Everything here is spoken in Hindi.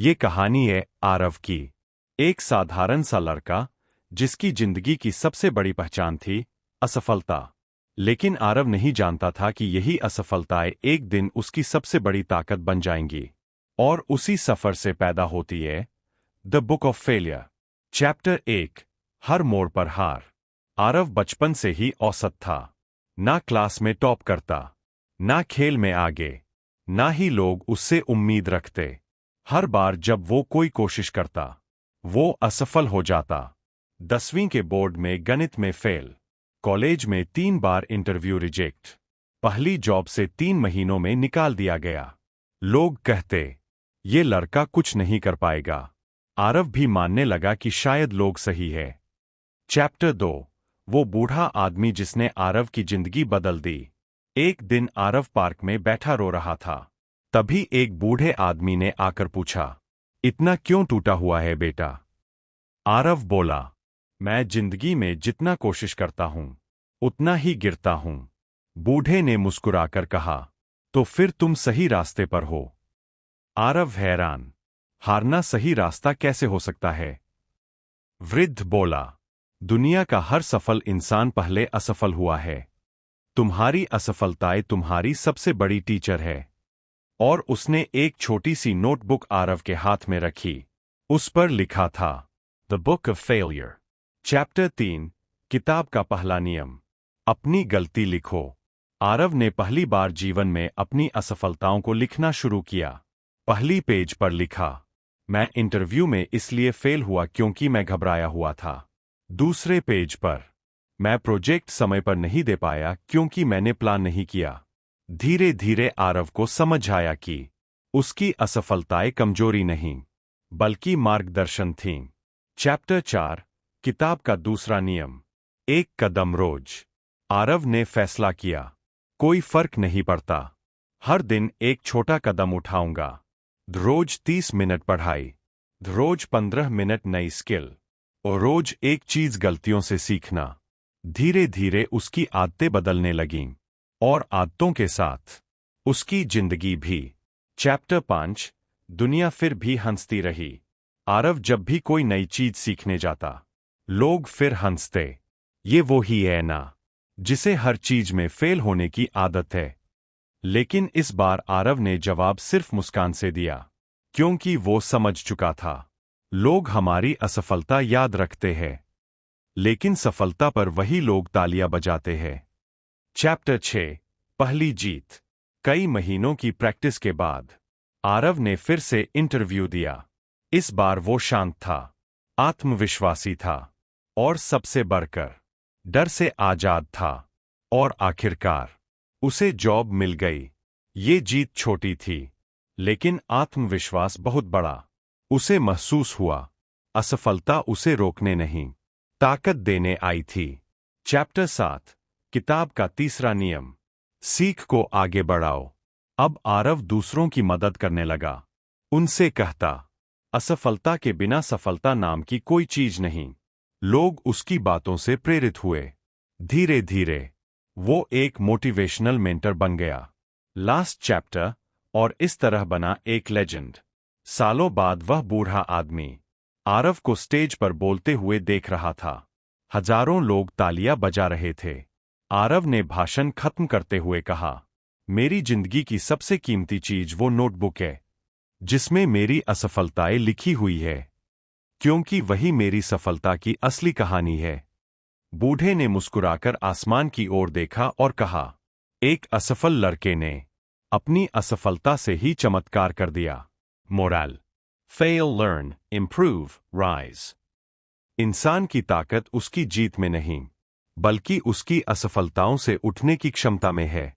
ये कहानी है आरव की। एक साधारण सा लड़का जिसकी जिंदगी की सबसे बड़ी पहचान थी असफलता। लेकिन आरव नहीं जानता था कि यही असफलताएं एक दिन उसकी सबसे बड़ी ताकत बन जाएंगी। और उसी सफर से पैदा होती है the book of failure. Chapter 1, हर मोड़ पर हार। आरव बचपन से ही औसत था। ना क्लास में टॉप करता, ना खेल में आगे, ना ही लोग उससे उम्मीद रखते। हर बार जब वो कोई कोशिश करता, वो असफल हो जाता। 10वीं के बोर्ड में गणित में फेल, कॉलेज में 3 बार इंटरव्यू रिजेक्ट, पहली जॉब से 3 महीनों में निकाल दिया गया। लोग कहते, ये लड़का कुछ नहीं कर पाएगा। आरव भी मानने लगा कि शायद लोग सही है। चैप्टर 2, वो बूढ़ा आदमी जिसने आरव की जिंदगी बदल दी। एक दिन आरव पार्क में बैठा रो रहा था। तभी एक बूढ़े आदमी ने आकर पूछा, इतना क्यों टूटा हुआ है बेटा? आरव बोला, मैं जिंदगी में जितना कोशिश करता हूं उतना ही गिरता हूं। बूढ़े ने मुस्कुराकर कहा, तो फिर तुम सही रास्ते पर हो। आरव हैरान, हारना सही रास्ता कैसे हो सकता है? वृद्ध बोला, दुनिया का हर सफल इंसान पहले असफल हुआ है। तुम्हारी असफलताएं तुम्हारी सबसे बड़ी टीचर है। और उसने एक छोटी सी नोटबुक आरव के हाथ में रखी। उस पर लिखा था, the book of failure. Chapter 3, किताब का पहला नियम, अपनी गलती लिखो। आरव ने पहली बार जीवन में अपनी असफलताओं को लिखना शुरू किया। पहली पेज पर लिखा, मैं इंटरव्यू में इसलिए फेल हुआ क्योंकि मैं घबराया हुआ था। दूसरे पेज पर, मैं प्रोजेक्ट समय पर नहीं दे पाया क्योंकि मैंने प्लान नहीं किया। धीरे धीरे आरव को समझ आया कि उसकी असफलताएं कमजोरी नहीं, बल्कि मार्गदर्शन थीं। चैप्टर 4, किताब का दूसरा नियम, एक कदम रोज। आरव ने फैसला किया, कोई फर्क नहीं पड़ता, हर दिन एक छोटा कदम उठाऊंगा। रोज 30 मिनट पढ़ाई, रोज 15 मिनट नई स्किल, और रोज एक चीज गलतियों से सीखना। धीरे धीरे उसकी आदतें बदलने लगीं, और आदतों के साथ उसकी जिंदगी भी। चैप्टर 5, दुनिया फिर भी हंसती रही। आरव जब भी कोई नई चीज सीखने जाता, लोग फिर हंसते। ये वो ही है ना, जिसे हर चीज में फेल होने की आदत है। लेकिन इस बार आरव ने जवाब सिर्फ मुस्कान से दिया, क्योंकि वो समझ चुका था, लोग हमारी असफलता याद रखते हैं, लेकिन सफलता पर वही लोग तालियां बजाते हैं। चैप्टर 6, पहली जीत। कई महीनों की प्रैक्टिस के बाद आरव ने फिर से इंटरव्यू दिया। इस बार वो शांत था, आत्मविश्वासी था, और सबसे बढ़कर डर से आजाद था। और आखिरकार उसे जॉब मिल गई। ये जीत छोटी थी, लेकिन आत्मविश्वास बहुत बड़ा। उसे महसूस हुआ, असफलता उसे रोकने नहीं, ताकत देने आई थी। चैप्टर 7, किताब का तीसरा नियम, सीख को आगे बढ़ाओ। अब आरव दूसरों की मदद करने लगा। उनसे कहता, असफलता के बिना सफलता नाम की कोई चीज नहीं। लोग उसकी बातों से प्रेरित हुए। धीरे धीरे वो एक मोटिवेशनल मेंटर बन गया। लास्ट चैप्टर, और इस तरह बना एक लेजेंड। सालों बाद वह बूढ़ा आदमी आरव को स्टेज पर बोलते हुए देख रहा था। हजारों लोग तालियां बजा रहे थे। आरव ने भाषण खत्म करते हुए कहा, मेरी जिंदगी की सबसे कीमती चीज वो नोटबुक है जिसमें मेरी असफलताएं लिखी हुई है, क्योंकि वही मेरी सफलता की असली कहानी है। बूढ़े ने मुस्कुराकर आसमान की ओर देखा और कहा, एक असफल लड़के ने अपनी असफलता से ही चमत्कार कर दिया। Moral, fail, learn, improve, rise. इंसान की ताकत उसकी जीत में नहीं, बल्कि उसकी असफलताओं से उठने की क्षमता में है।